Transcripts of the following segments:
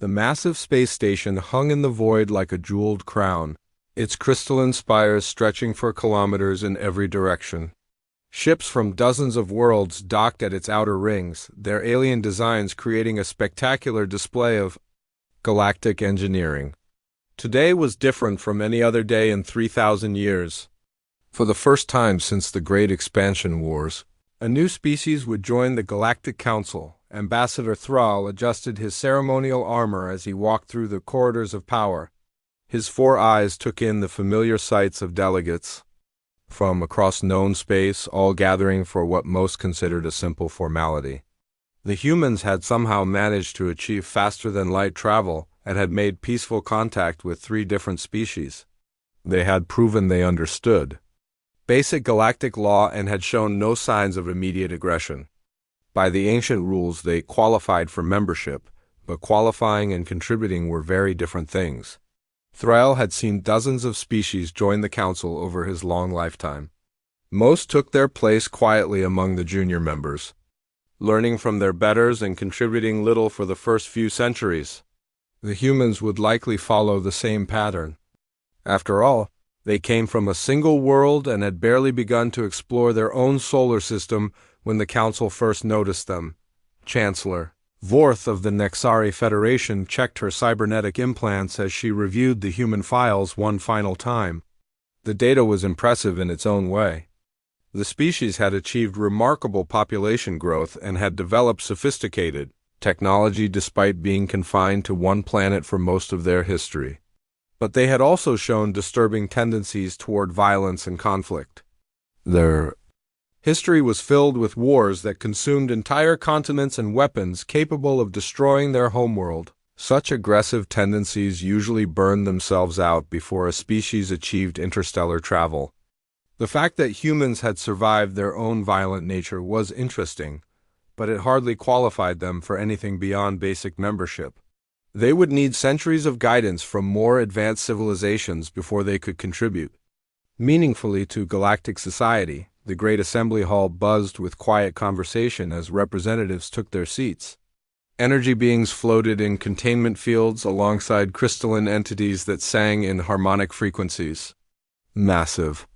The massive space station hung in the void like a jeweled crown, its crystalline spires stretching for kilometers in every direction. Ships from dozens of worlds docked at its outer rings, their alien designs creating a spectacular display of galactic engineering. Today was different from any other day in 3,000 years. For the first time since the Great Expansion Wars, a new species would join the Galactic Council. Ambassador Thrall adjusted his ceremonial armor as he walked through the corridors of power. His 4 eyes took in the familiar sights of delegates from across known space, all gathering for what most considered a simple formality. The humans had somehow managed to achieve faster-than-light travel and had made peaceful contact with 3 different species. They had proven they understood basic galactic law and had shown no signs of immediate aggression. By the ancient rules, they qualified for membership, but qualifying and contributing were very different things. Thrall had seen dozens of species join the council over his long lifetime. Most took their place quietly among the junior members, learning from their betters and contributing little for the first few centuries. The humans would likely follow the same pattern. After all, they came from a single world and had barely begun to explore their own solar system when the Council first noticed them. Chancellor Vorth of the Nexari Federation checked her cybernetic implants as she reviewed the human files one final time. The data was impressive in its own way. The species had achieved remarkable population growth and had developed sophisticated technology despite being confined to one planet for most of their history. But they had also shown disturbing tendencies toward violence and conflict. Their history was filled with wars that consumed entire continents and weapons capable of destroying their homeworld. Such aggressive tendencies usually burned themselves out before a species achieved interstellar travel. The fact that humans had survived their own violent nature was interesting, but it hardly qualified them for anything beyond basic membership. They would need centuries of guidance from more advanced civilizations before they could contribute meaningfully to galactic society. The Great Assembly Hall buzzed with quiet conversation as representatives took their seats. Energy beings floated in containment fields alongside crystalline entities that sang in harmonic frequencies. Massive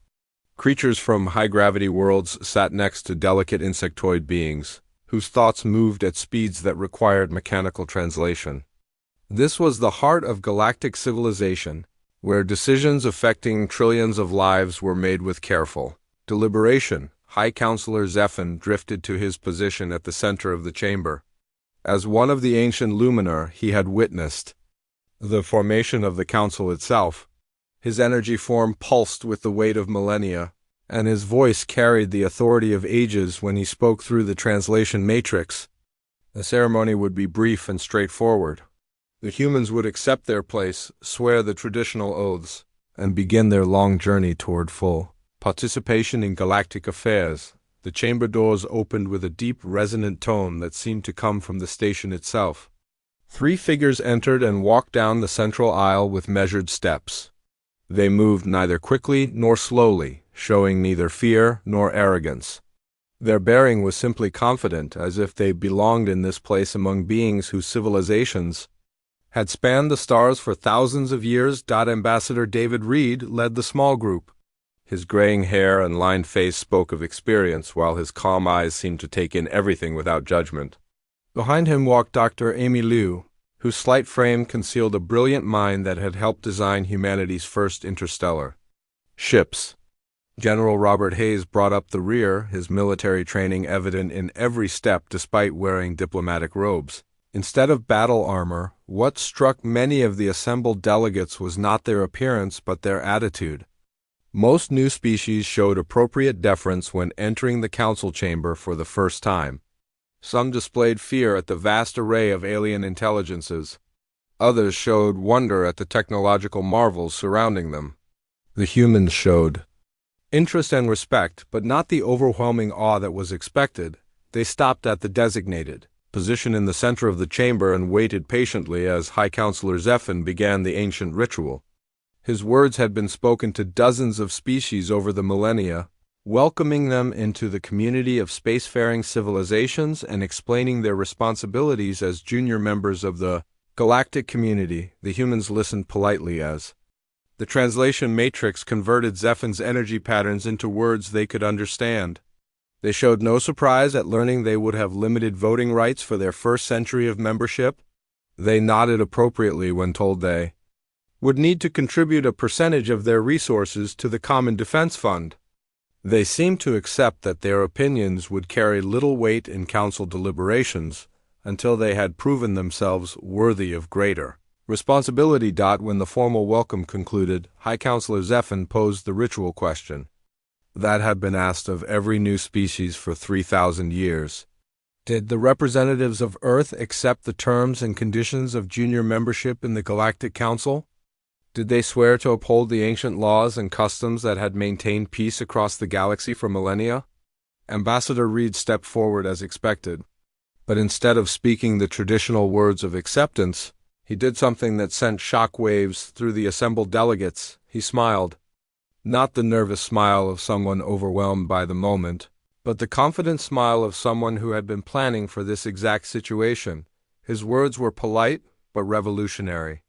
creatures from high-gravity worlds sat next to delicate insectoid beings, whose thoughts moved at speeds that required mechanical translation. This was the heart of galactic civilization, where decisions affecting trillions of lives were made with careful deliberation. High Counselor Zephan drifted to his position at the center of the chamber. As one of the ancient Luminar, he had witnessed the formation of the council itself. His energy form pulsed with the weight of millennia, and his voice carried the authority of ages when he spoke through the translation matrix. The ceremony would be brief and straightforward. The humans would accept their place, swear the traditional oaths, and begin their long journey toward full participation in galactic affairs. The chamber doors opened with a deep, resonant tone that seemed to come from the station itself. 3 figures entered and walked down the central aisle with measured steps. They moved neither quickly nor slowly, showing neither fear nor arrogance. Their bearing was simply confident, as if they belonged in this place among beings whose civilizations had spanned the stars for thousands of years. Ambassador David Reed led the small group. His graying hair and lined face spoke of experience, while his calm eyes seemed to take in everything without judgment. Behind him walked Dr. Amy Liu, whose slight frame concealed a brilliant mind that had helped design humanity's first interstellar ships. General Robert Hayes brought up the rear, his military training evident in every step despite wearing diplomatic robes. Instead of battle armor, what struck many of the assembled delegates was not their appearance but their attitude. Most new species showed appropriate deference when entering the council chamber for the first time. Some displayed fear at the vast array of alien intelligences. Others showed wonder at the technological marvels surrounding them. The humans showed interest and respect, but not the overwhelming awe that was expected. They stopped at the designated position in the center of the chamber and waited patiently as High Counselor Zephan began the ancient ritual. His words had been spoken to dozens of species over the millennia, welcoming them into the community of spacefaring civilizations and explaining their responsibilities as junior members of the Galactic community, the humans listened politely as the translation matrix converted Zephin's energy patterns into words they could understand. They showed no surprise at learning they would have limited voting rights for their first century of membership. They nodded appropriately when told they would need to contribute a percentage of their resources to the Common Defense Fund. They seemed to accept that their opinions would carry little weight in council deliberations until they had proven themselves worthy of greater responsibility. When the formal welcome concluded, High Counselor Zephin posed the ritual question that had been asked of every new species for 3,000 years. Did the representatives of Earth accept the terms and conditions of junior membership in the Galactic Council? Did they swear to uphold the ancient laws and customs that had maintained peace across the galaxy for millennia? Ambassador Reed stepped forward as expected, but instead of speaking the traditional words of acceptance, he did something that sent shock waves through the assembled delegates. He smiled. Not the nervous smile of someone overwhelmed by the moment, but the confident smile of someone who had been planning for this exact situation. His words were polite but revolutionary.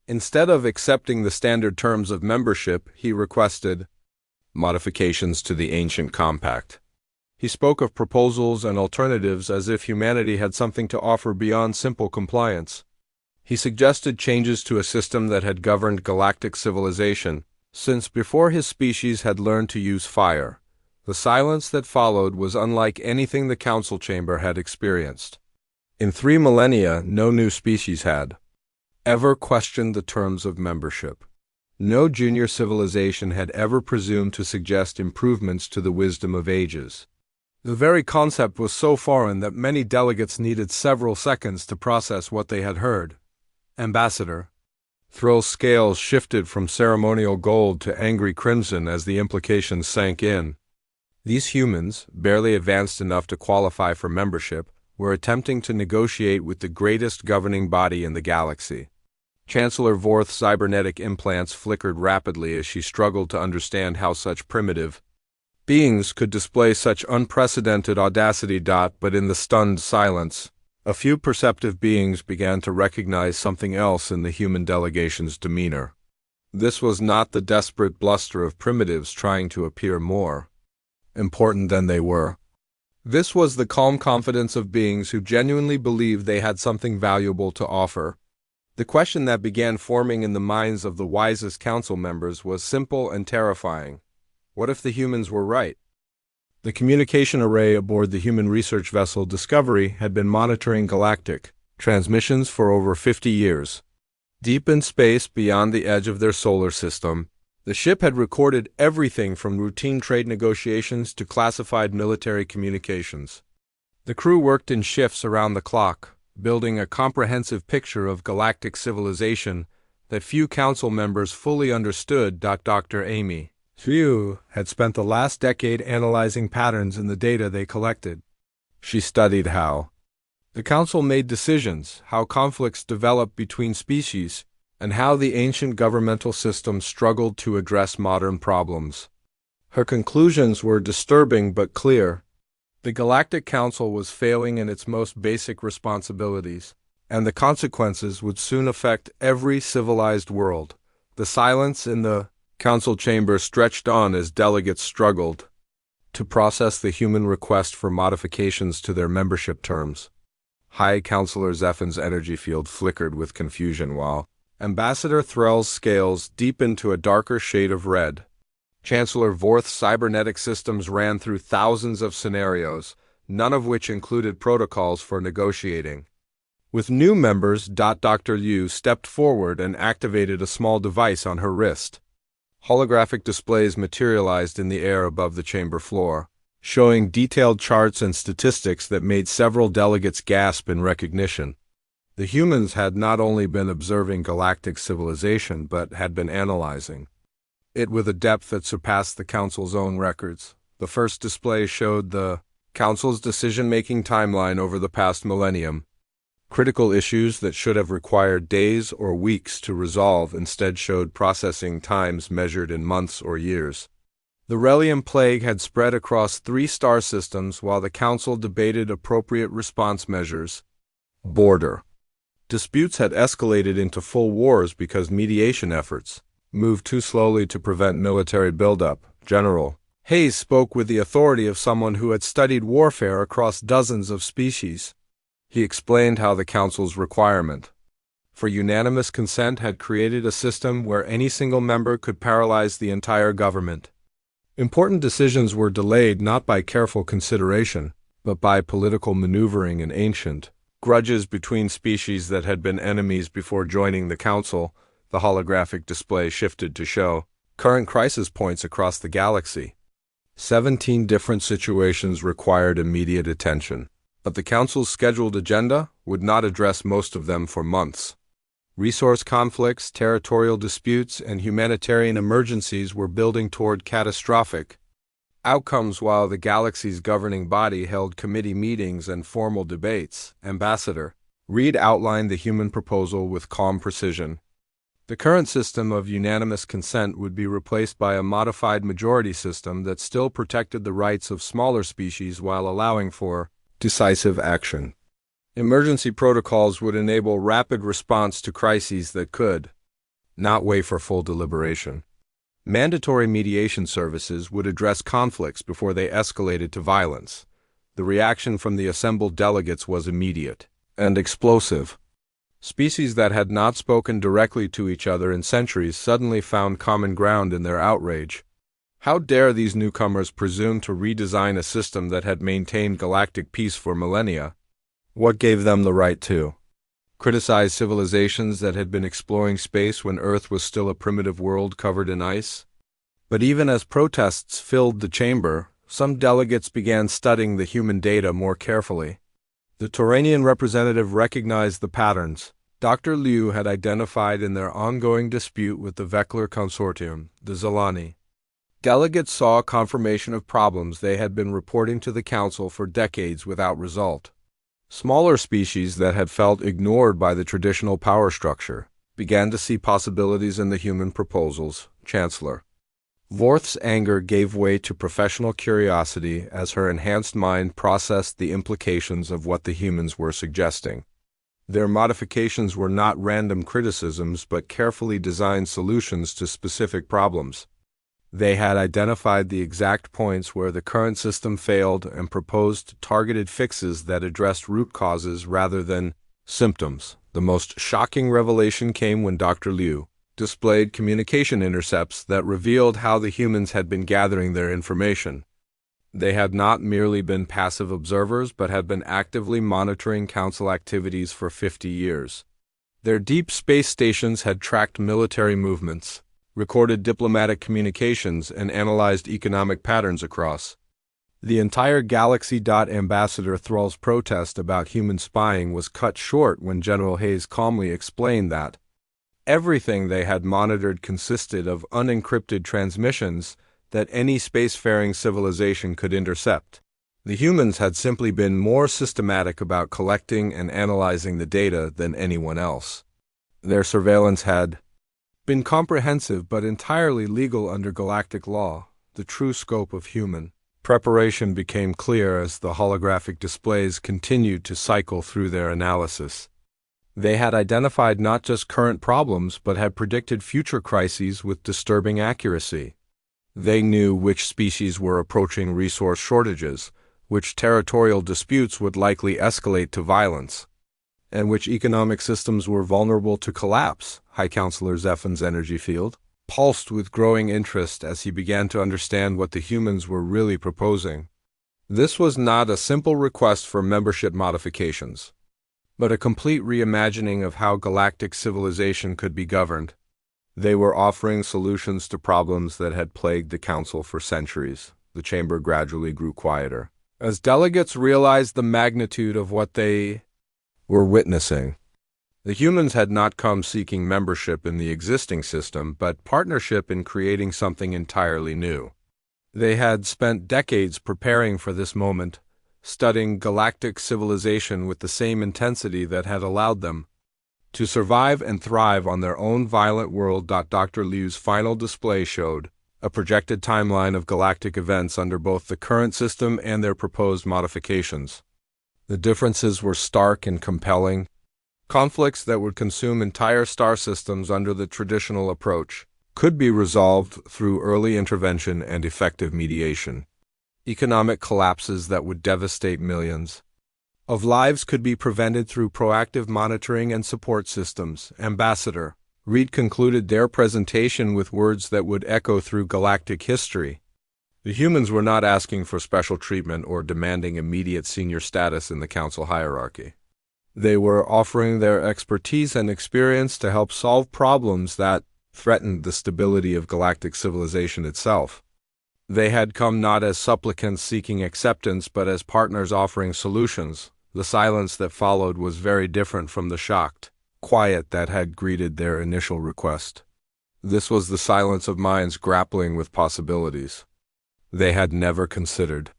Instead of accepting the standard terms of membership, he requested modifications to the ancient compact. He spoke of proposals and alternatives as if humanity had something to offer beyond simple compliance. He suggested changes to a system that had governed galactic civilization since before his species had learned to use fire. The silence that followed was unlike anything the council chamber had experienced. In 3 millennia, no new species had ever questioned the terms of membership. No junior civilization had ever presumed to suggest improvements to the wisdom of ages. The very concept was so foreign that many delegates needed several seconds to process what they had heard. Ambassador. Thrill's scales shifted from ceremonial gold to angry crimson as the implications sank in. These humans, barely advanced enough to qualify for membership, were attempting to negotiate with the greatest governing body in the galaxy. Chancellor Vorth's cybernetic implants flickered rapidly as she struggled to understand how such primitive beings could display such unprecedented audacity. But in the stunned silence, a few perceptive beings began to recognize something else in the human delegation's demeanor. This was not the desperate bluster of primitives trying to appear more important than they were. This was the calm confidence of beings who genuinely believed they had something valuable to offer. The question that began forming in the minds of the wisest council members was simple and terrifying. What if the humans were right? The communication array aboard the human research vessel Discovery had been monitoring galactic transmissions for over 50 years. Deep in space beyond the edge of their solar system, the ship had recorded everything from routine trade negotiations to classified military communications. The crew worked in shifts around the clock, building a comprehensive picture of galactic civilization that few council members fully understood. Dr. Amy Few had spent the last decade analyzing patterns in the data they collected. She studied how the council made decisions, how conflicts developed between species, and how the ancient governmental system struggled to address modern problems. Her conclusions were disturbing but clear. The Galactic Council was failing in its most basic responsibilities, and the consequences would soon affect every civilized world. The silence in the council chamber stretched on as delegates struggled to process the human request for modifications to their membership terms. High Counselor Zephin's energy field flickered with confusion while Ambassador Threll's scales deepened to a darker shade of red. Chancellor Vorth's cybernetic systems ran through thousands of scenarios, none of which included protocols for negotiating. With new members, Dr. Yu stepped forward and activated a small device on her wrist. Holographic displays materialized in the air above the chamber floor, showing detailed charts and statistics that made several delegates gasp in recognition. The humans had not only been observing galactic civilization, but had been analyzing it with a depth that surpassed the Council's own records. The first display showed the Council's decision-making timeline over the past millennium. Critical issues that should have required days or weeks to resolve instead showed processing times measured in months or years. The Relium plague had spread across 3 star systems while the Council debated appropriate response measures. Border Disputes had escalated into full wars because mediation efforts moved too slowly to prevent military buildup. General Hayes spoke with the authority of someone who had studied warfare across dozens of species. He explained how the Council's requirement for unanimous consent had created a system where any single member could paralyze the entire government. Important decisions were delayed not by careful consideration, but by political maneuvering and ancient grudges between species that had been enemies before joining the Council. The holographic display shifted to show current crisis points across the galaxy. 17 different situations required immediate attention, but the Council's scheduled agenda would not address most of them for months. Resource conflicts, territorial disputes, and humanitarian emergencies were building toward catastrophic outcomes while the galaxy's governing body held committee meetings and formal debates. Ambassador Reed outlined the human proposal with calm precision. The current system of unanimous consent would be replaced by a modified majority system that still protected the rights of smaller species while allowing for decisive action. Emergency protocols would enable rapid response to crises that could not wait for full deliberation. Mandatory mediation services would address conflicts before they escalated to violence. The reaction from the assembled delegates was immediate and explosive. Species that had not spoken directly to each other in centuries suddenly found common ground in their outrage. How dare these newcomers presume to redesign a system that had maintained galactic peace for millennia? What gave them the right to criticize civilizations that had been exploring space when Earth was still a primitive world covered in ice? But even as protests filled the chamber, some delegates began studying the human data more carefully. The Tauranian representative recognized the patterns Dr. Liu had identified in their ongoing dispute with the Vekler Consortium, the Zelani. Delegates saw confirmation of problems they had been reporting to the Council for decades without result. Smaller species that had felt ignored by the traditional power structure began to see possibilities in the human proposals. Chancellor Vorth's anger gave way to professional curiosity as her enhanced mind processed the implications of what the humans were suggesting. Their modifications were not random criticisms but carefully designed solutions to specific problems. They had identified the exact points where the current system failed and proposed targeted fixes that addressed root causes rather than symptoms. The most shocking revelation came when Dr. Liu displayed communication intercepts that revealed how the humans had been gathering their information. They had not merely been passive observers but had been actively monitoring Council activities for 50 years. Their deep space stations had tracked military movements, recorded diplomatic communications, and analyzed economic patterns across the entire galaxy. Ambassador Thrall's protest about human spying was cut short when General Hayes calmly explained that everything they had monitored consisted of unencrypted transmissions that any spacefaring civilization could intercept. The humans had simply been more systematic about collecting and analyzing the data than anyone else. Their surveillance had been comprehensive but entirely legal under galactic law. The true scope of human preparation became clear as the holographic displays continued to cycle through their analysis. They had identified not just current problems but had predicted future crises with disturbing accuracy. They knew which species were approaching resource shortages, which territorial disputes would likely escalate to violence, and which economic systems were vulnerable to collapse. High Counselor Zephin's energy field pulsed with growing interest as he began to understand what the humans were really proposing. This was not a simple request for membership modifications, but a complete reimagining of how galactic civilization could be governed. They were offering solutions to problems that had plagued the Council for centuries. The chamber gradually grew quieter as delegates realized the magnitude of what they were witnessing. The humans had not come seeking membership in the existing system, but partnership in creating something entirely new. They had spent decades preparing for this moment, studying galactic civilization with the same intensity that had allowed them to survive and thrive on their own violent world. Dr. Liu's final display showed a projected timeline of galactic events under both the current system and their proposed modifications. The differences were stark and compelling. Conflicts that would consume entire star systems under the traditional approach could be resolved through early intervention and effective mediation. Economic collapses that would devastate millions of lives could be prevented through proactive monitoring and support systems. Ambassador Reed concluded their presentation with words that would echo through galactic history. The humans were not asking for special treatment or demanding immediate senior status in the council hierarchy. They were offering their expertise and experience to help solve problems that threatened the stability of galactic civilization itself. They had come not as supplicants seeking acceptance, but as partners offering solutions. The silence that followed was very different from the shocked quiet that had greeted their initial request. This was the silence of minds grappling with possibilities they had never considered.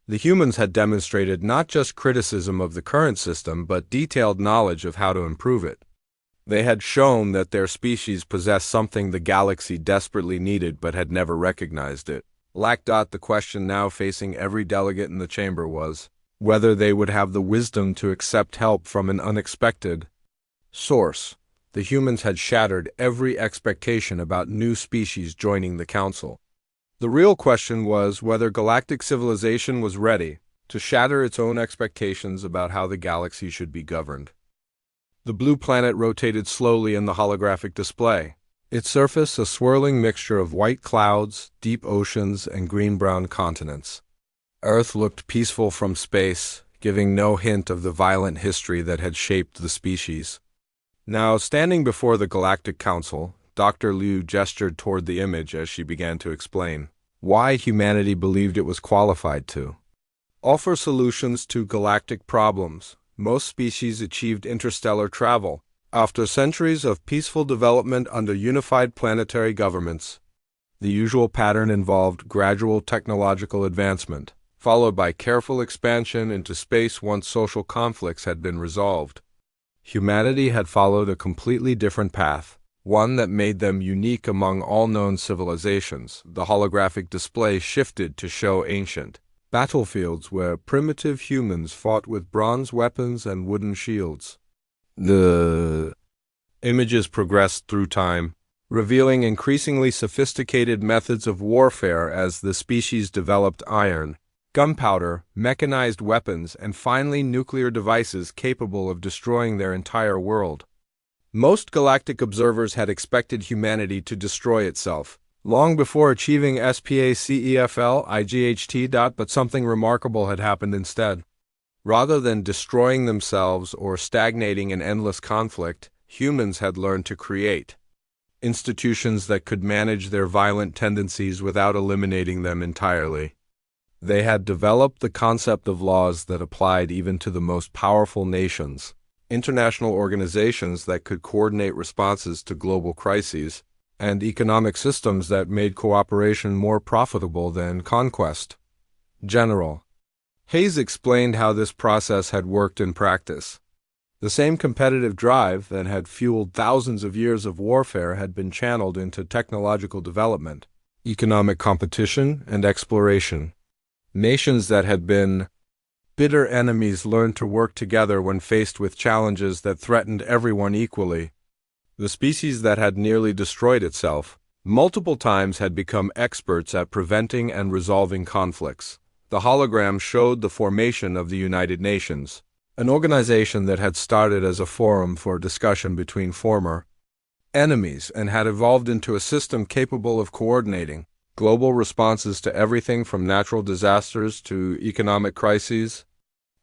The humans had demonstrated not just criticism of the current system, but detailed knowledge of how to improve it. They had shown that their species possessed something the galaxy desperately needed but had never recognized it. The question now facing every delegate in the chamber was whether they would have the wisdom to accept help from an unexpected source. The humans had shattered every expectation about new species joining the council. The real question was whether galactic civilization was ready to shatter its own expectations about how the galaxy should be governed. The blue planet rotated slowly in the holographic display, its surface a swirling mixture of white clouds, deep oceans, and green-brown continents. Earth looked peaceful from space, giving no hint of the violent history that had shaped the species. Now, standing before the Galactic Council, Dr. Liu gestured toward the image as she began to explain why humanity believed it was qualified to offer solutions to galactic problems. Most species achieved interstellar travel after centuries of peaceful development under unified planetary governments. The usual pattern involved gradual technological advancement, followed by careful expansion into space once social conflicts had been resolved. Humanity had followed a completely different path, one that made them unique among all known civilizations. The holographic display shifted to show ancient battlefields where primitive humans fought with bronze weapons and wooden shields. The images progressed through time, revealing increasingly sophisticated methods of warfare as the species developed iron, gunpowder, mechanized weapons, and finally nuclear devices capable of destroying their entire world. Most galactic observers had expected humanity to destroy itself long before achieving SPACEFL IGHT. But something remarkable had happened instead. Rather than destroying themselves or stagnating in endless conflict, humans had learned to create institutions that could manage their violent tendencies without eliminating them entirely. They had developed the concept of laws that applied even to the most powerful nations, international organizations that could coordinate responses to global crises, and economic systems that made cooperation more profitable than conquest. General Hayes explained how this process had worked in practice. The same competitive drive that had fueled thousands of years of warfare had been channeled into technological development, economic competition, and exploration. Nations that had been bitter enemies learned to work together when faced with challenges that threatened everyone equally. The species that had nearly destroyed itself multiple times had become experts at preventing and resolving conflicts. The hologram showed the formation of the United Nations, an organization that had started as a forum for discussion between former enemies and had evolved into a system capable of coordinating global responses to everything from natural disasters to economic crises.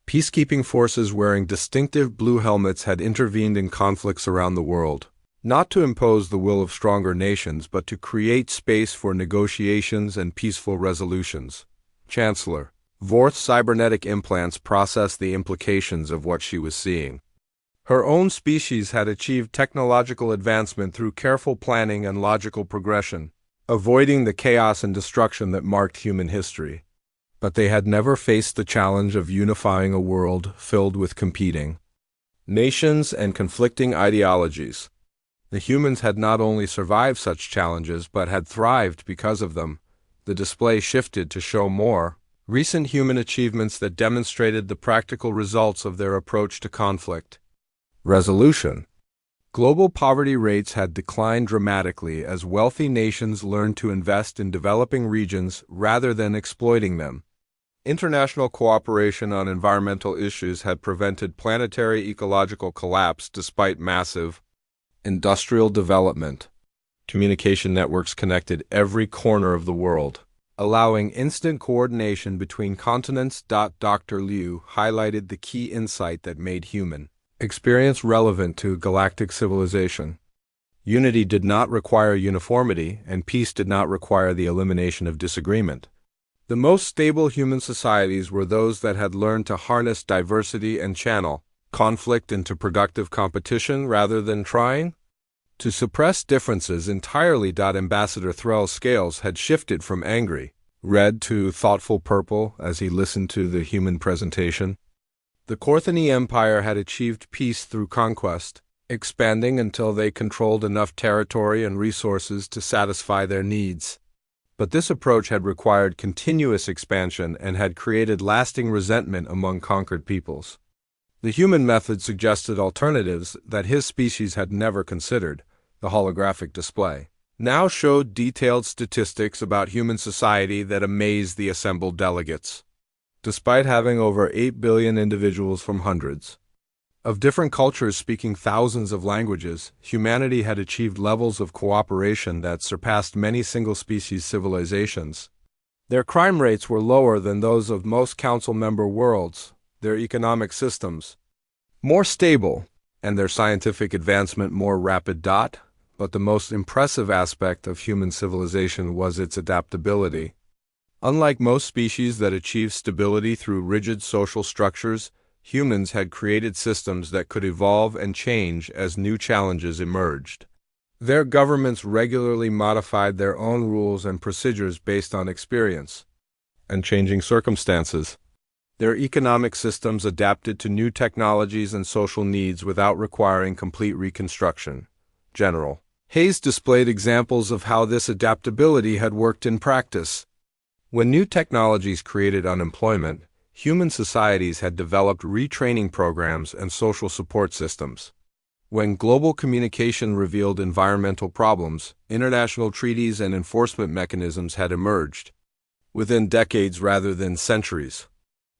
Peacekeeping forces wearing distinctive blue helmets had intervened in conflicts around the world, not to impose the will of stronger nations, but to create space for negotiations and peaceful resolutions. Chancellor Vorth's cybernetic implants processed the implications of what she was seeing. Her own species had achieved technological advancement through careful planning and logical progression, avoiding the chaos and destruction that marked human history. But they had never faced the challenge of unifying a world filled with competing nations and conflicting ideologies. The humans had not only survived such challenges, but had thrived because of them. The display shifted to show more recent human achievements that demonstrated the practical results of their approach to conflict. Resolution. Global poverty rates had declined dramatically as wealthy nations learned to invest in developing regions rather than exploiting them. International cooperation on environmental issues had prevented planetary ecological collapse despite massive industrial development. Communication networks connected every corner of the world, allowing instant coordination between continents. Dr. Liu highlighted the key insight that made human experience relevant to galactic civilization. Unity did not require uniformity, and peace did not require the elimination of disagreement. The most stable human societies were those that had learned to harness diversity and channel conflict into productive competition rather than trying to suppress differences entirely. Ambassador Threll's scales had shifted from angry red to thoughtful purple as he listened to the human presentation. The Korthani Empire had achieved peace through conquest, expanding until they controlled enough territory and resources to satisfy their needs. But this approach had required continuous expansion and had created lasting resentment among conquered peoples. The human method suggested alternatives that his species had never considered. The holographic display now showed detailed statistics about human society that amazed the assembled delegates. Despite having over 8 billion individuals from hundreds of different cultures speaking thousands of languages, humanity had achieved levels of cooperation that surpassed many single-species civilizations. Their crime rates were lower than those of most council member worlds, their economic systems more stable, and their scientific advancement more rapid. But the most impressive aspect of human civilization was its adaptability. Unlike most species that achieve stability through rigid social structures, humans had created systems that could evolve and change as new challenges emerged. Their governments regularly modified their own rules and procedures based on experience and changing circumstances. Their economic systems adapted to new technologies and social needs without requiring complete reconstruction. General Hayes displayed examples of how this adaptability had worked in practice. When new technologies created unemployment, human societies had developed retraining programs and social support systems. When global communication revealed environmental problems, international treaties and enforcement mechanisms had emerged within decades rather than centuries.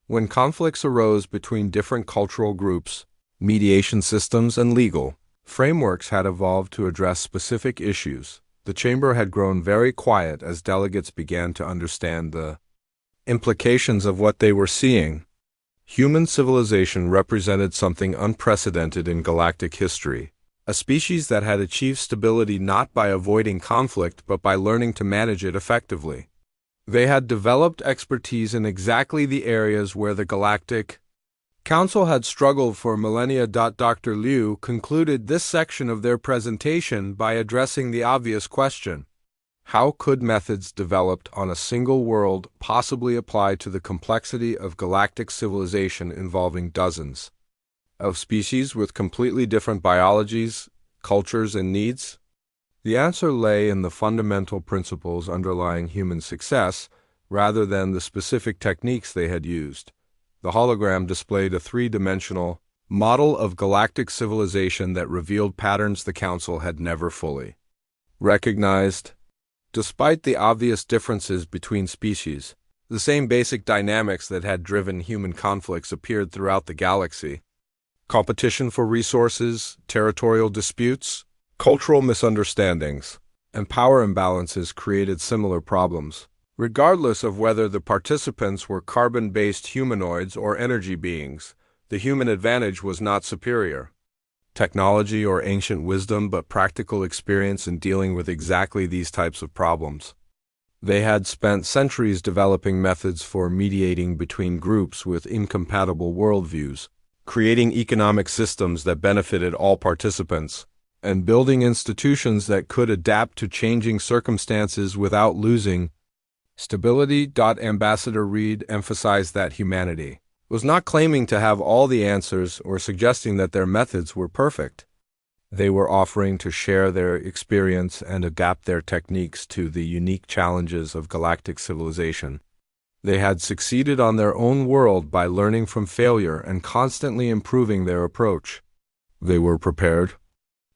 When conflicts arose between different cultural groups, mediation systems and legal frameworks had evolved to address specific issues. The chamber had grown very quiet as delegates began to understand the implications of what they were seeing. Human civilization represented something unprecedented in galactic history, a species that had achieved stability not by avoiding conflict but by learning to manage it effectively. They had developed expertise in exactly the areas where the Galactic Council had struggled for millennia. Dr. Liu concluded this section of their presentation by addressing the obvious question: how could methods developed on a single world possibly apply to the complexity of galactic civilization involving dozens of species with completely different biologies, cultures, and needs? The answer lay in the fundamental principles underlying human success rather than the specific techniques they had used. The hologram displayed a three-dimensional model of galactic civilization that revealed patterns the Council had never fully recognized. Despite the obvious differences between species, the same basic dynamics that had driven human conflicts appeared throughout the galaxy. Competition for resources, territorial disputes, cultural misunderstandings, and power imbalances created similar problems. Regardless of whether the participants were carbon-based humanoids or energy beings, the human advantage was not superior technology or ancient wisdom, but practical experience in dealing with exactly these types of problems. They had spent centuries developing methods for mediating between groups with incompatible worldviews, creating economic systems that benefited all participants, and building institutions that could adapt to changing circumstances without losing stability. Ambassador Reed emphasized that humanity was not claiming to have all the answers or suggesting that their methods were perfect. They were offering to share their experience and adapt their techniques to the unique challenges of galactic civilization. They had succeeded on their own world by learning from failure and constantly improving their approach. They were prepared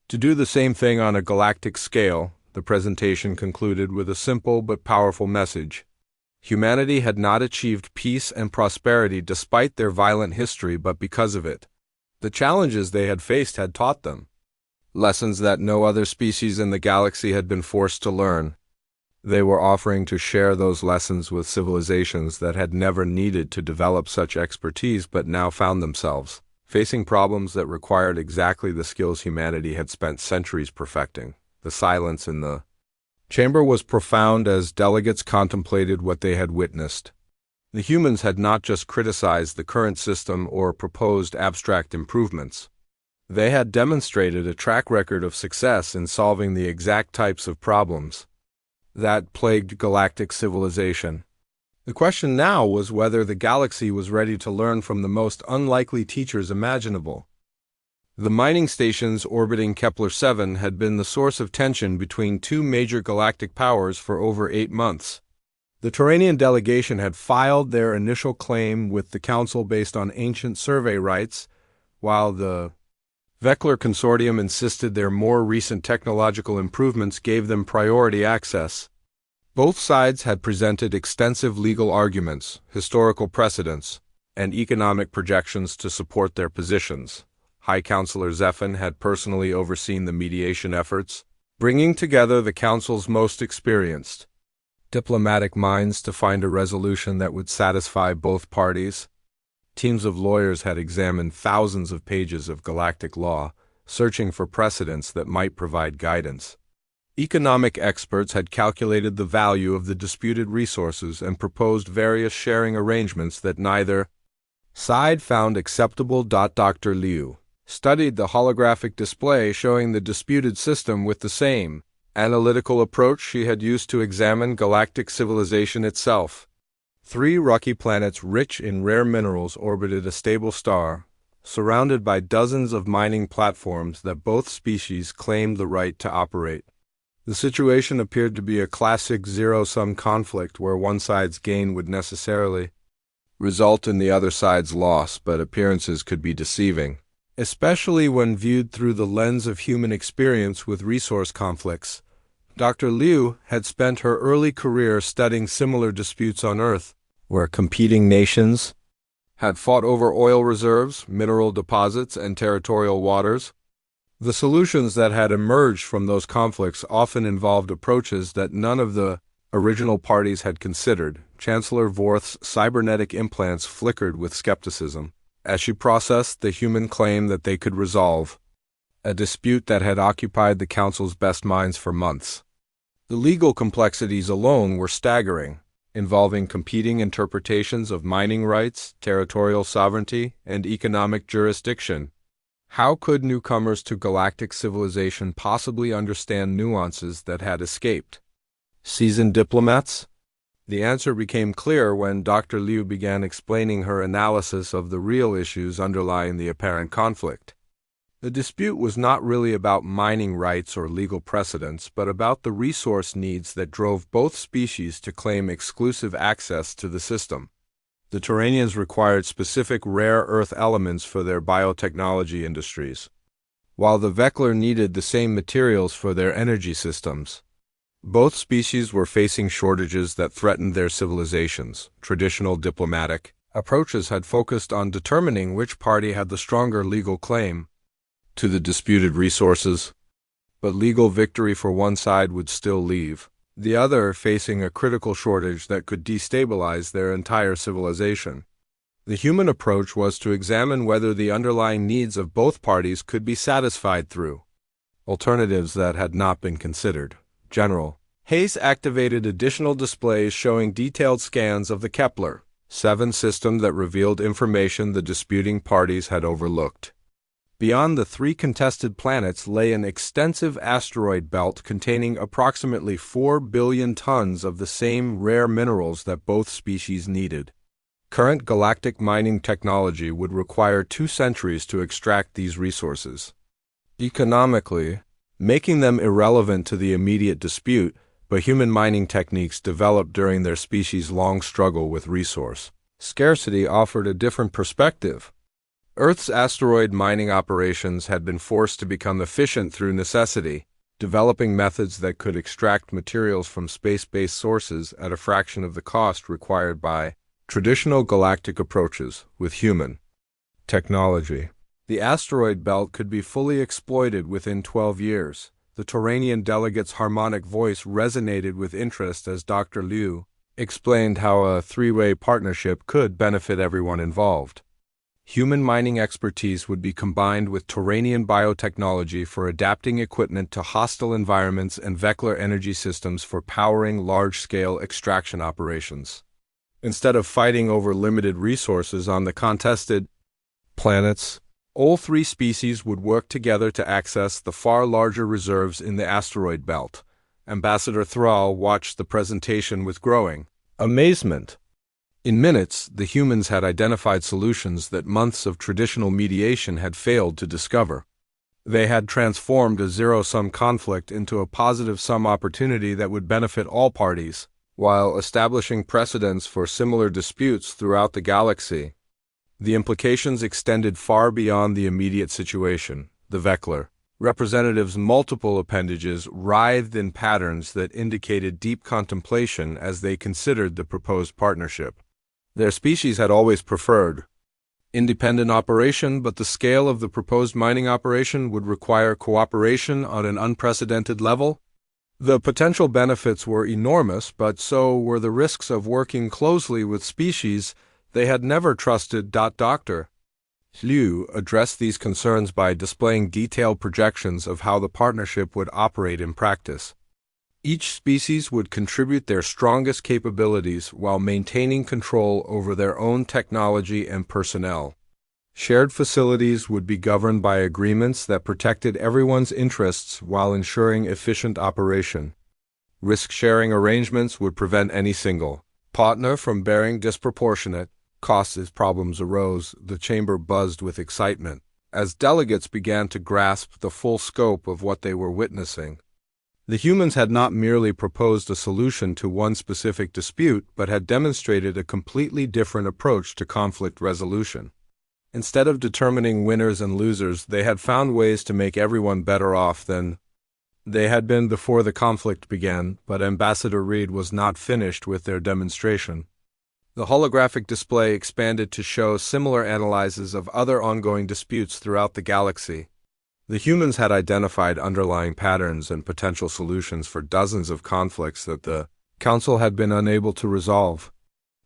to do the same thing on a galactic scale. The presentation concluded with a simple but powerful message. Humanity had not achieved peace and prosperity despite their violent history, but because of it. The challenges they had faced had taught them lessons that no other species in the galaxy had been forced to learn. They were offering to share those lessons with civilizations that had never needed to develop such expertise but now found themselves facing problems that required exactly the skills humanity had spent centuries perfecting. The silence in the chamber was profound as delegates contemplated what they had witnessed. The humans had not just criticized the current system or proposed abstract improvements. They had demonstrated a track record of success in solving the exact types of problems that plagued galactic civilization. The question now was whether the galaxy was ready to learn from the most unlikely teachers imaginable. The mining stations orbiting Kepler-7 had been the source of tension between two major galactic powers for over 8 months. The Turanian delegation had filed their initial claim with the Council based on ancient survey rights, while the Vekler Consortium insisted their more recent technological improvements gave them priority access. Both sides had presented extensive legal arguments, historical precedents, and economic projections to support their positions. High Counselor Zephan had personally overseen the mediation efforts, bringing together the Council's most experienced diplomatic minds to find a resolution that would satisfy both parties. Teams of lawyers had examined thousands of pages of galactic law, searching for precedents that might provide guidance. Economic experts had calculated the value of the disputed resources and proposed various sharing arrangements that neither side found acceptable. Dr. Liu studied the holographic display showing the disputed system with the same analytical approach she had used to examine galactic civilization itself. 3 rocky planets rich in rare minerals orbited a stable star, surrounded by dozens of mining platforms that both species claimed the right to operate. The situation appeared to be a classic zero-sum conflict where one side's gain would necessarily result in the other side's loss, but appearances could be deceiving, especially when viewed through the lens of human experience with resource conflicts. Dr. Liu had spent her early career studying similar disputes on Earth, where competing nations had fought over oil reserves, mineral deposits, and territorial waters. The solutions that had emerged from those conflicts often involved approaches that none of the original parties had considered. Chancellor Vorth's cybernetic implants flickered with skepticism as she processed the human claim that they could resolve a dispute that had occupied the Council's best minds for months. The legal complexities alone were staggering, involving competing interpretations of mining rights, territorial sovereignty, and economic jurisdiction. How could newcomers to galactic civilization possibly understand nuances that had escaped seasoned diplomats? The answer became clear when Dr. Liu began explaining her analysis of the real issues underlying the apparent conflict. The dispute was not really about mining rights or legal precedents, but about the resource needs that drove both species to claim exclusive access to the system. The Turanians required specific rare earth elements for their biotechnology industries, while the Vekler needed the same materials for their energy systems. Both species were facing shortages that threatened their civilizations. Traditional diplomatic approaches had focused on determining which party had the stronger legal claim to the disputed resources, but legal victory for one side would still leave the other facing a critical shortage that could destabilize their entire civilization. The human approach was to examine whether the underlying needs of both parties could be satisfied through alternatives that had not been considered. General Hayes activated additional displays showing detailed scans of the Kepler-7 system that revealed information the disputing parties had overlooked. Beyond the 3 contested planets lay an extensive asteroid belt containing approximately 4 billion tons of the same rare minerals that both species needed. Current galactic mining technology would require 2 centuries to extract these resources, economically making them irrelevant to the immediate dispute, but human mining techniques developed during their species' long struggle with resource scarcity offered a different perspective. Earth's asteroid mining operations had been forced to become efficient through necessity, developing methods that could extract materials from space-based sources at a fraction of the cost required by traditional galactic approaches with human technology. The asteroid belt could be fully exploited within 12 years. The Tauranian delegate's harmonic voice resonated with interest as Dr. Liu explained how a three-way partnership could benefit everyone involved. Human mining expertise would be combined with Tauranian biotechnology for adapting equipment to hostile environments and Vector energy systems for powering large-scale extraction operations. Instead of fighting over limited resources on the contested planets, all three species would work together to access the far larger reserves in the asteroid belt. Ambassador Thrall watched the presentation with growing amazement. In minutes, the humans had identified solutions that months of traditional mediation had failed to discover. They had transformed a zero-sum conflict into a positive-sum opportunity that would benefit all parties, while establishing precedents for similar disputes throughout the galaxy. The implications extended far beyond the immediate situation. The Vector representatives' multiple appendages writhed in patterns that indicated deep contemplation as they considered the proposed partnership. Their species had always preferred independent operation, but the scale of the proposed mining operation would require cooperation on an unprecedented level. The potential benefits were enormous, but so were the risks of working closely with species they had never trusted. Dr. Liu addressed these concerns by displaying detailed projections of how the partnership would operate in practice. Each species would contribute their strongest capabilities while maintaining control over their own technology and personnel. Shared facilities would be governed by agreements that protected everyone's interests while ensuring efficient operation. Risk-sharing arrangements would prevent any single partner from bearing disproportionate costs as problems arose. The chamber buzzed with excitement as delegates began to grasp the full scope of what they were witnessing. The humans had not merely proposed a solution to one specific dispute, but had demonstrated a completely different approach to conflict resolution. Instead of determining winners and losers, they had found ways to make everyone better off than they had been before the conflict began. But Ambassador Reed was not finished with their demonstration. The holographic display expanded to show similar analyses of other ongoing disputes throughout the galaxy. The humans had identified underlying patterns and potential solutions for dozens of conflicts that the Council had been unable to resolve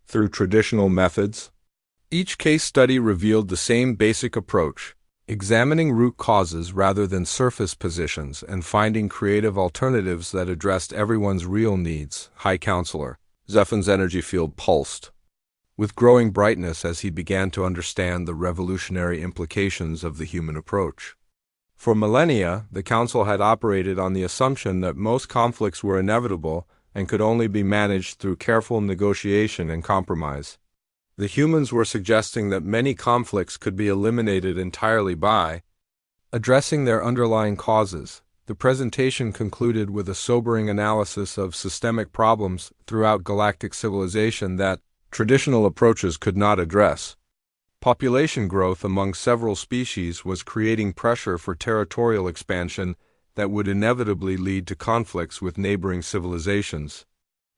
through traditional methods. Each case study revealed the same basic approach, examining root causes rather than surface positions and finding creative alternatives that addressed everyone's real needs. High Counselor Zephin's energy field pulsed with growing brightness as he began to understand the revolutionary implications of the human approach. For millennia, the Council had operated on the assumption that most conflicts were inevitable and could only be managed through careful negotiation and compromise. The humans were suggesting that many conflicts could be eliminated entirely by addressing their underlying causes. The presentation concluded with a sobering analysis of systemic problems throughout galactic civilization that traditional approaches could not address. Population growth among several species was creating pressure for territorial expansion that would inevitably lead to conflicts with neighboring civilizations.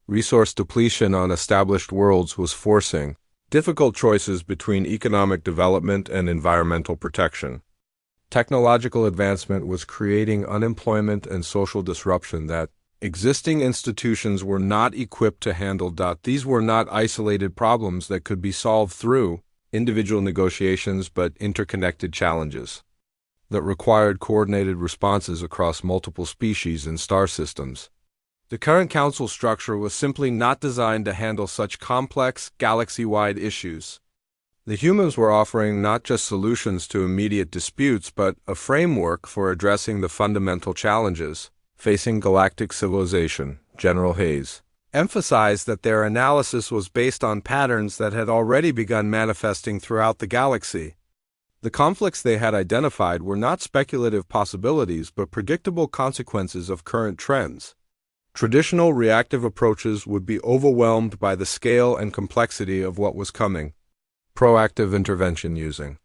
Resource depletion on established worlds was forcing difficult choices between economic development and environmental protection. Technological advancement was creating unemployment and social disruption that existing institutions were not equipped to handle. These were not isolated problems that could be solved through individual negotiations, but interconnected challenges that required coordinated responses across multiple species and star systems. The current council structure was simply not designed to handle such complex, galaxy-wide issues. The humans were offering not just solutions to immediate disputes, but a framework for addressing the fundamental challenges facing galactic civilization. General Hayes emphasized that their analysis was based on patterns that had already begun manifesting throughout the galaxy. The conflicts they had identified were not speculative possibilities, but predictable consequences of current trends. Traditional reactive approaches would be overwhelmed by the scale and complexity of what was coming. Proactive intervention using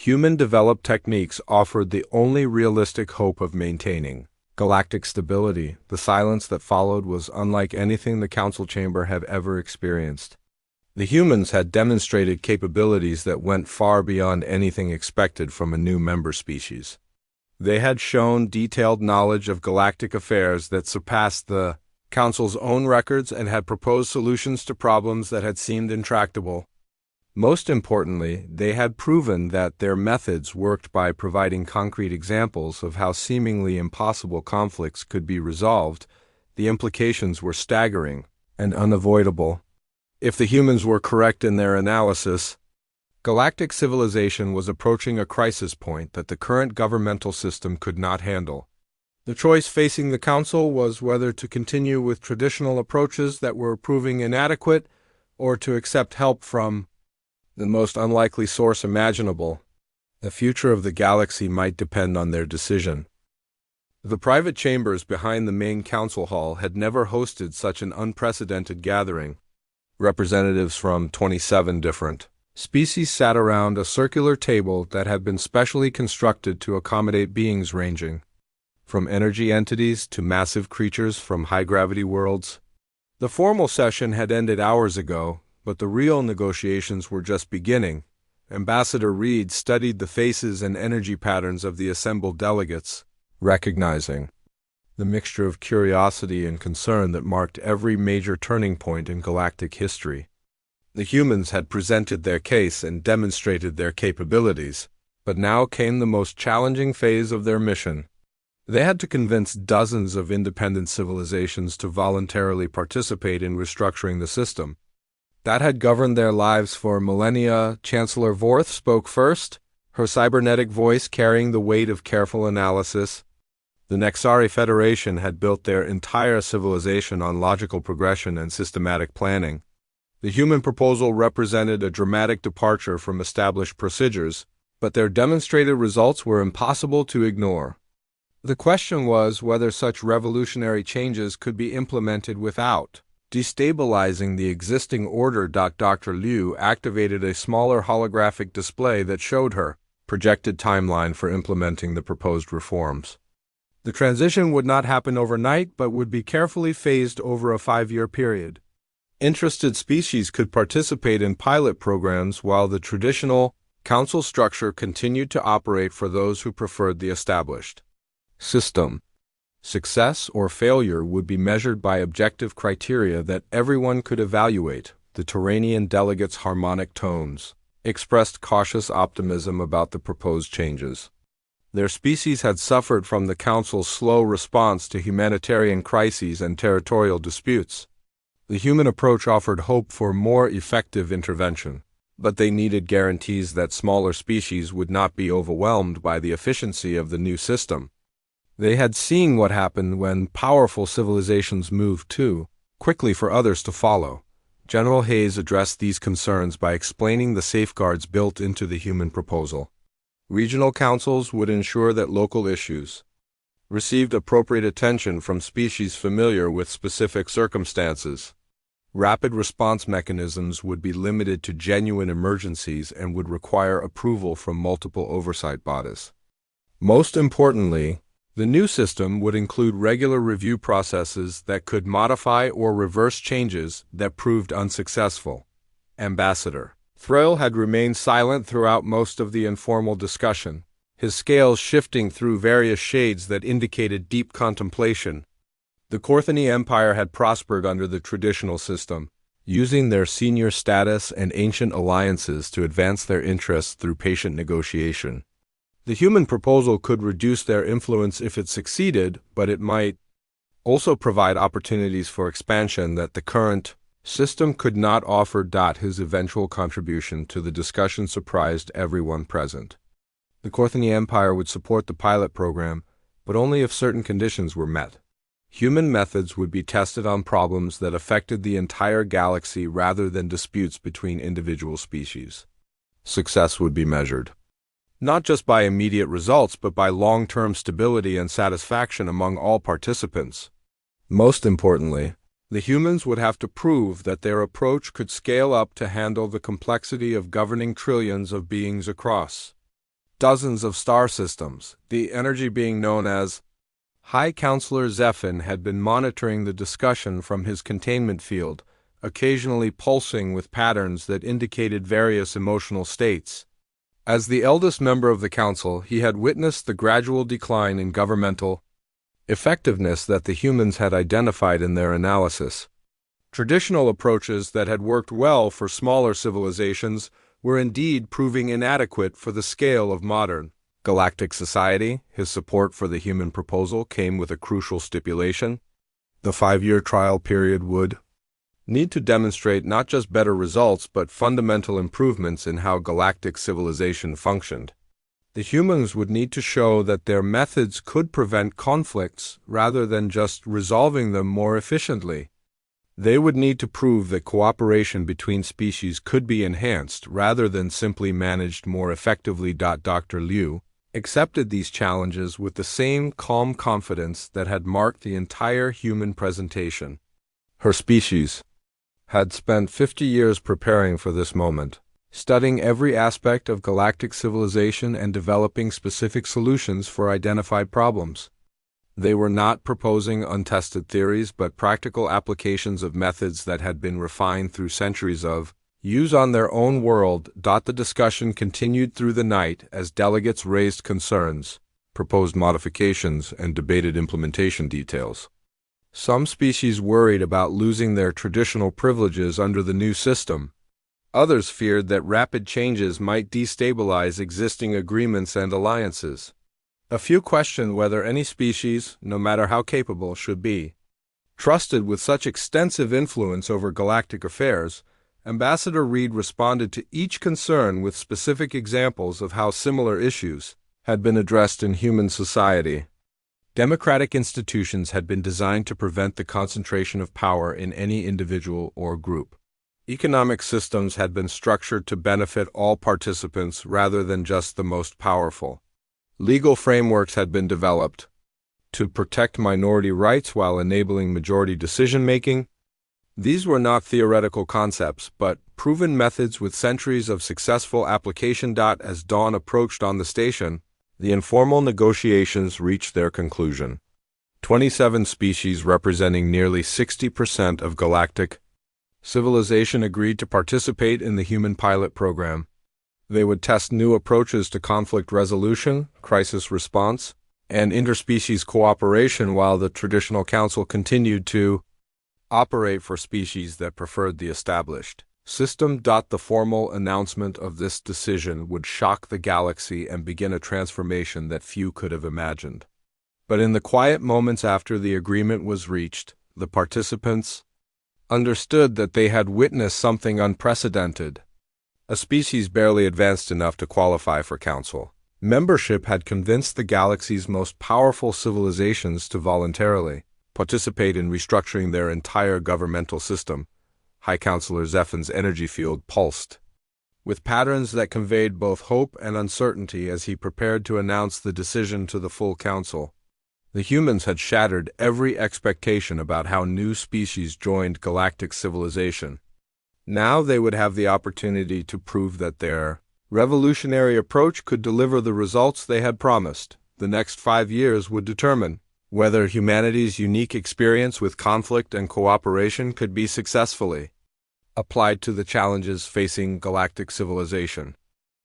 Human-developed techniques offered the only realistic hope of maintaining galactic stability. The silence that followed was unlike anything the Council Chamber had ever experienced. The humans had demonstrated capabilities that went far beyond anything expected from a new member species. They had shown detailed knowledge of galactic affairs that surpassed the Council's own records and had proposed solutions to problems that had seemed intractable. Most importantly, they had proven that their methods worked by providing concrete examples of how seemingly impossible conflicts could be resolved. The implications were staggering and unavoidable. If the humans were correct in their analysis, galactic civilization was approaching a crisis point that the current governmental system could not handle. The choice facing the Council was whether to continue with traditional approaches that were proving inadequate or to accept help from the most unlikely source imaginable. The future of the galaxy might depend on their decision. The private chambers behind the main council hall had never hosted such an unprecedented gathering. Representatives from 27 different species sat around a circular table that had been specially constructed to accommodate beings ranging from energy entities to massive creatures from high-gravity worlds. The formal session had ended hours ago, but the real negotiations were just beginning. Ambassador Reed studied the faces and energy patterns of the assembled delegates, recognizing the mixture of curiosity and concern that marked every major turning point in galactic history. The humans had presented their case and demonstrated their capabilities, but now came the most challenging phase of their mission. They had to convince dozens of independent civilizations to voluntarily participate in restructuring the system that had governed their lives for millennia. Chancellor Vorth spoke first, her cybernetic voice carrying the weight of careful analysis. The Nexari Federation had built their entire civilization on logical progression and systematic planning. The human proposal represented a dramatic departure from established procedures, but their demonstrated results were impossible to ignore. The question was whether such revolutionary changes could be implemented without destabilizing the existing order. Dr. Liu activated a smaller holographic display that showed her projected timeline for implementing the proposed reforms. The transition would not happen overnight, but would be carefully phased over a 5-year period. Interested species could participate in pilot programs while the traditional council structure continued to operate for those who preferred the established system. Success or failure would be measured by objective criteria that everyone could evaluate. The Terranian delegates' harmonic tones expressed cautious optimism about the proposed changes. Their species had suffered from the Council's slow response to humanitarian crises and territorial disputes. The human approach offered hope for more effective intervention, but they needed guarantees that smaller species would not be overwhelmed by the efficiency of the new system. They had seen what happened when powerful civilizations moved too quickly for others to follow. General Hayes addressed these concerns by explaining the safeguards built into the human proposal. Regional councils would ensure that local issues received appropriate attention from species familiar with specific circumstances. Rapid response mechanisms would be limited to genuine emergencies and would require approval from multiple oversight bodies. Most importantly, the new system would include regular review processes that could modify or reverse changes that proved unsuccessful. Ambassador Thrill had remained silent throughout most of the informal discussion, his scales shifting through various shades that indicated deep contemplation. The Corthany Empire had prospered under the traditional system, using their senior status and ancient alliances to advance their interests through patient negotiation. The human proposal could reduce their influence if it succeeded, but it might also provide opportunities for expansion that the current system could not offer. His eventual contribution to the discussion surprised everyone present. The Corthany Empire would support the pilot program, but only if certain conditions were met. Human methods would be tested on problems that affected the entire galaxy rather than disputes between individual species. Success would be measured not just by immediate results, but by long-term stability and satisfaction among all participants. Most importantly, the humans would have to prove that their approach could scale up to handle the complexity of governing trillions of beings across dozens of star systems, the energy being known as High Counselor Zephyr had been monitoring the discussion from his containment field, occasionally pulsing with patterns that indicated various emotional states. As the eldest member of the council, he had witnessed the gradual decline in governmental effectiveness that the humans had identified in their analysis. Traditional approaches that had worked well for smaller civilizations were indeed proving inadequate for the scale of modern galactic society. His support for the human proposal came with a crucial stipulation. The 5-year trial period would need to demonstrate not just better results but fundamental improvements in how galactic civilization functioned. The humans would need to show that their methods could prevent conflicts rather than just resolving them more efficiently. They would need to prove that cooperation between species could be enhanced rather than simply managed more effectively. Dr. Liu accepted these challenges with the same calm confidence that had marked the entire human presentation. Her species had spent 50 years preparing for this moment, studying every aspect of galactic civilization and developing specific solutions for identified problems. They were not proposing untested theories but practical applications of methods that had been refined through centuries of use on their own world. The discussion continued through the night as delegates raised concerns, proposed modifications, and debated implementation details. Some species worried about losing their traditional privileges under the new system. Others feared that rapid changes might destabilize existing agreements and alliances. A few questioned whether any species, no matter how capable, should be trusted with such extensive influence over galactic affairs. Ambassador Reed responded to each concern with specific examples of how similar issues had been addressed in human society. Democratic institutions had been designed to prevent the concentration of power in any individual or group. Economic systems had been structured to benefit all participants rather than just the most powerful. Legal frameworks had been developed to protect minority rights while enabling majority decision-making. These were not theoretical concepts, but proven methods with centuries of successful application. As dawn approached on the station, the informal negotiations reached their conclusion. 27 species representing nearly 60% of galactic civilization agreed to participate in the human pilot program. They would test new approaches to conflict resolution, crisis response, and interspecies cooperation while the traditional council continued to operate for species that preferred the established system. The formal announcement of this decision would shock the galaxy and begin a transformation that few could have imagined. But in the quiet moments after the agreement was reached, the participants understood that they had witnessed something unprecedented. A species barely advanced enough to qualify for council membership had convinced the galaxy's most powerful civilizations to voluntarily participate in restructuring their entire governmental system. High Counselor Zephyr's energy field pulsed with patterns that conveyed both hope and uncertainty as he prepared to announce the decision to the full council. The humans had shattered every expectation about how new species joined galactic civilization. Now they would have the opportunity to prove that their revolutionary approach could deliver the results they had promised. The next 5 years would determine whether humanity's unique experience with conflict and cooperation could be successfully applied to the challenges facing galactic civilization.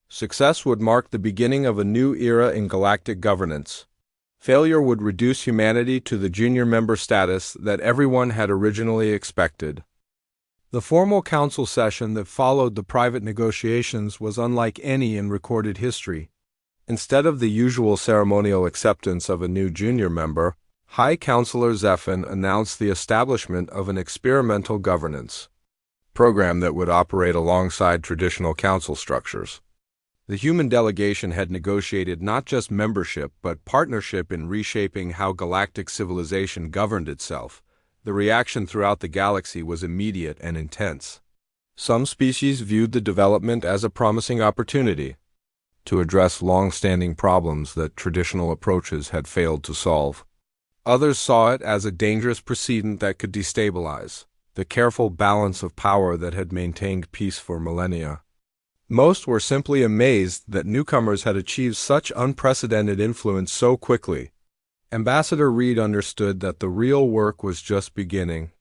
Success would mark the beginning of a new era in galactic governance. Failure would reduce humanity to the junior member status that everyone had originally expected. The formal council session that followed the private negotiations was unlike any in recorded history. Instead of the usual ceremonial acceptance of a new junior member, High Counselor Zephyr announced the establishment of an experimental governance program that would operate alongside traditional council structures. The human delegation had negotiated not just membership but partnership in reshaping how galactic civilization governed itself. The reaction throughout the galaxy was immediate and intense. Some species viewed the development as a promising opportunity to address long-standing problems that traditional approaches had failed to solve. Others saw it as a dangerous precedent that could destabilize the careful balance of power that had maintained peace for millennia. Most were simply amazed that newcomers had achieved such unprecedented influence so quickly. Ambassador Reed understood that the real work was just beginning.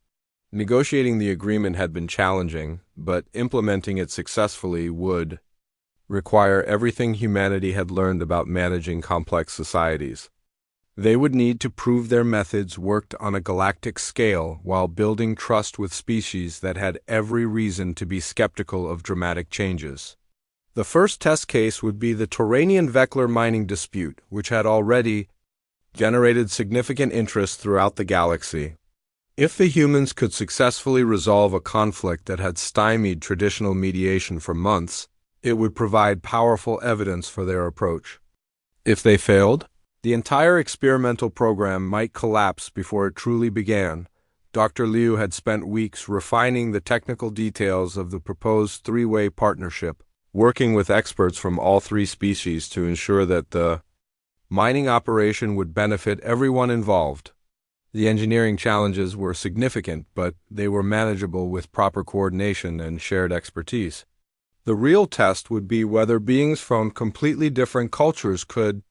Negotiating the agreement had been challenging, but implementing it successfully would require everything humanity had learned about managing complex societies. They would need to prove their methods worked on a galactic scale while building trust with species that had every reason to be skeptical of dramatic changes. The first test case would be the Tauranian-Vector mining dispute, which had already generated significant interest throughout the galaxy. If the humans could successfully resolve a conflict that had stymied traditional mediation for months, it would provide powerful evidence for their approach. If they failed, the entire experimental program might collapse before it truly began. Dr. Liu had spent weeks refining the technical details of the proposed three-way partnership, working with experts from all three species to ensure that the mining operation would benefit everyone involved. The engineering challenges were significant, but they were manageable with proper coordination and shared expertise. The real test would be whether beings from completely different cultures could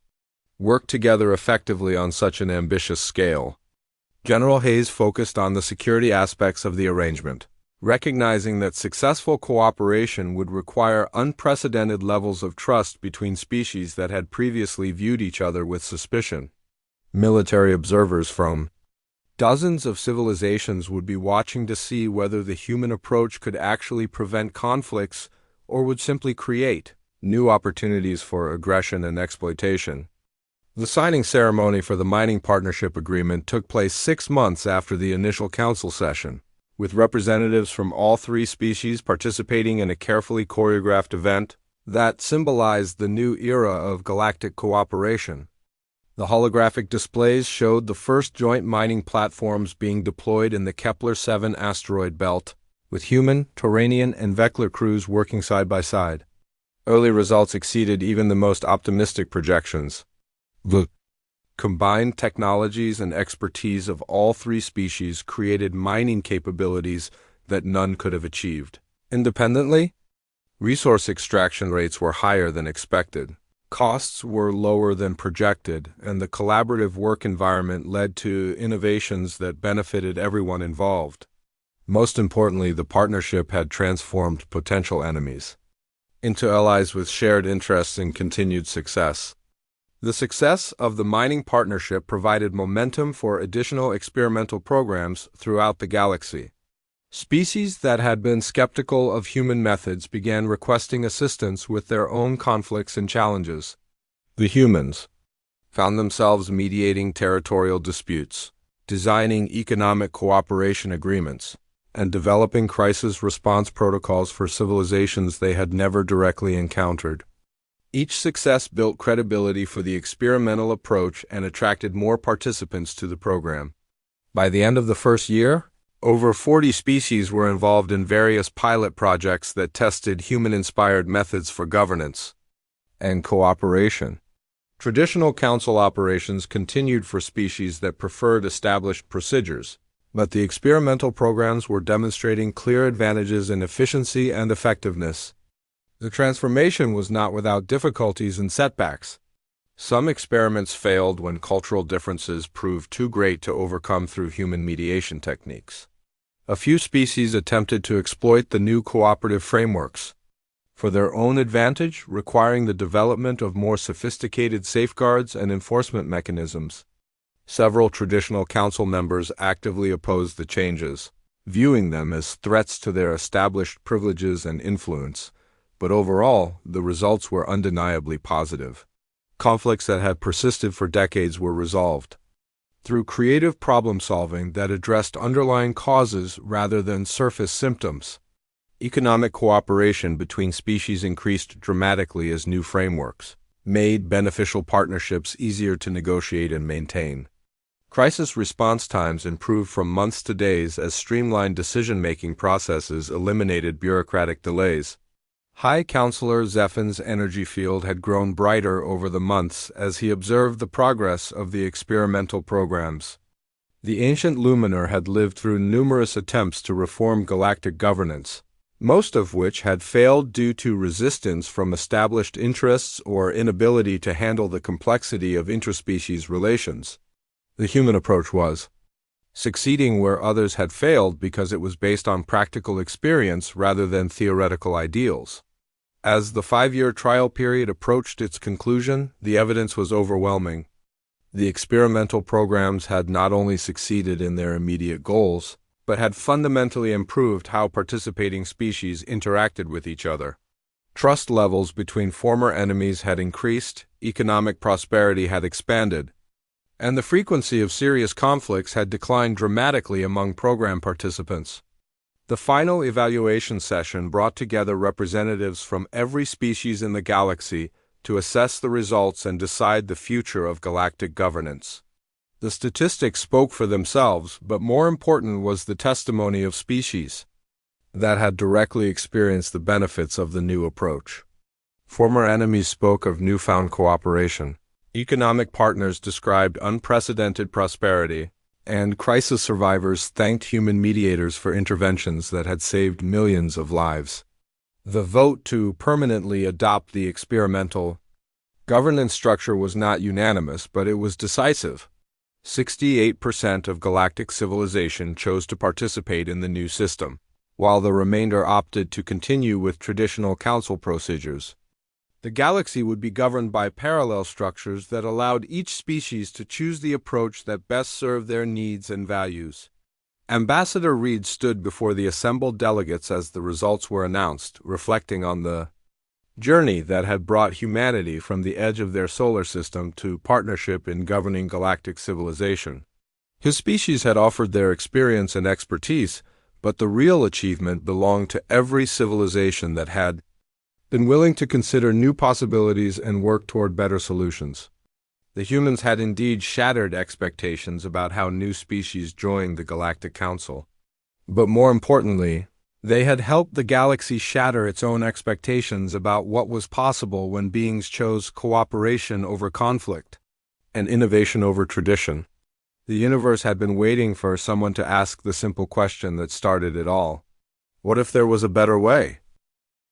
work together effectively on such an ambitious scale. General Hayes focused on the security aspects of the arrangement, recognizing that successful cooperation would require unprecedented levels of trust between species that had previously viewed each other with suspicion. Military observers from dozens of civilizations would be watching to see whether the human approach could actually prevent conflicts or would simply create new opportunities for aggression and exploitation. The signing ceremony for the mining partnership agreement took place 6 months after the initial council session, with representatives from all three species participating in a carefully choreographed event that symbolized the new era of galactic cooperation. The holographic displays showed the first joint mining platforms being deployed in the Kepler-7 asteroid belt, with human, Tauranian, and Vector crews working side by side. Early results exceeded even the most optimistic projections. The combined technologies and expertise of all three species created mining capabilities that none could have achieved independently. Resource extraction rates were higher than expected. Costs were lower than projected, and the collaborative work environment led to innovations that benefited everyone involved. Most importantly, the partnership had transformed potential enemies into allies with shared interests in continued success. The success of the mining partnership provided momentum for additional experimental programs throughout the galaxy. Species that had been skeptical of human methods began requesting assistance with their own conflicts and challenges. The humans found themselves mediating territorial disputes, designing economic cooperation agreements, and developing crisis response protocols for civilizations they had never directly encountered. Each success built credibility for the experimental approach and attracted more participants to the program. By the end of the first year, over 40 species were involved in various pilot projects that tested human-inspired methods for governance and cooperation. Traditional council operations continued for species that preferred established procedures, but the experimental programs were demonstrating clear advantages in efficiency and effectiveness. The transformation was not without difficulties and setbacks. Some experiments failed when cultural differences proved too great to overcome through human mediation techniques. A few species attempted to exploit the new cooperative frameworks for their own advantage, requiring the development of more sophisticated safeguards and enforcement mechanisms. Several traditional council members actively opposed the changes, viewing them as threats to their established privileges and influence, but overall, the results were undeniably positive. Conflicts that had persisted for decades were resolved through creative problem-solving that addressed underlying causes rather than surface symptoms. Economic cooperation between species increased dramatically as new frameworks made beneficial partnerships easier to negotiate and maintain. Crisis response times improved from months to days as streamlined decision-making processes eliminated bureaucratic delays. High Counselor Zephin's energy field had grown brighter over the months as he observed the progress of the experimental programs. The ancient Luminar had lived through numerous attempts to reform galactic governance, most of which had failed due to resistance from established interests or inability to handle the complexity of interspecies relations. The human approach was succeeding where others had failed because it was based on practical experience rather than theoretical ideals. As the 5-year trial period approached its conclusion, the evidence was overwhelming. The experimental programs had not only succeeded in their immediate goals, but had fundamentally improved how participating species interacted with each other. Trust levels between former enemies had increased, economic prosperity had expanded, and the frequency of serious conflicts had declined dramatically among program participants. The final evaluation session brought together representatives from every species in the galaxy to assess the results and decide the future of galactic governance. The statistics spoke for themselves, but more important was the testimony of species that had directly experienced the benefits of the new approach. Former enemies spoke of newfound cooperation. Economic partners described unprecedented prosperity, and crisis survivors thanked human mediators for interventions that had saved millions of lives. The vote to permanently adopt the experimental governance structure was not unanimous, but it was decisive. 68% of galactic civilization chose to participate in the new system, while the remainder opted to continue with traditional council procedures. The galaxy would be governed by parallel structures that allowed each species to choose the approach that best served their needs and values. Ambassador Reed stood before the assembled delegates as the results were announced, reflecting on the journey that had brought humanity from the edge of their solar system to partnership in governing galactic civilization. His species had offered their experience and expertise, but the real achievement belonged to every civilization that had been willing to consider new possibilities and work toward better solutions. The humans had indeed shattered expectations about how new species joined the Galactic Council. But more importantly, they had helped the galaxy shatter its own expectations about what was possible when beings chose cooperation over conflict and innovation over tradition. The universe had been waiting for someone to ask the simple question that started it all. What if there was a better way?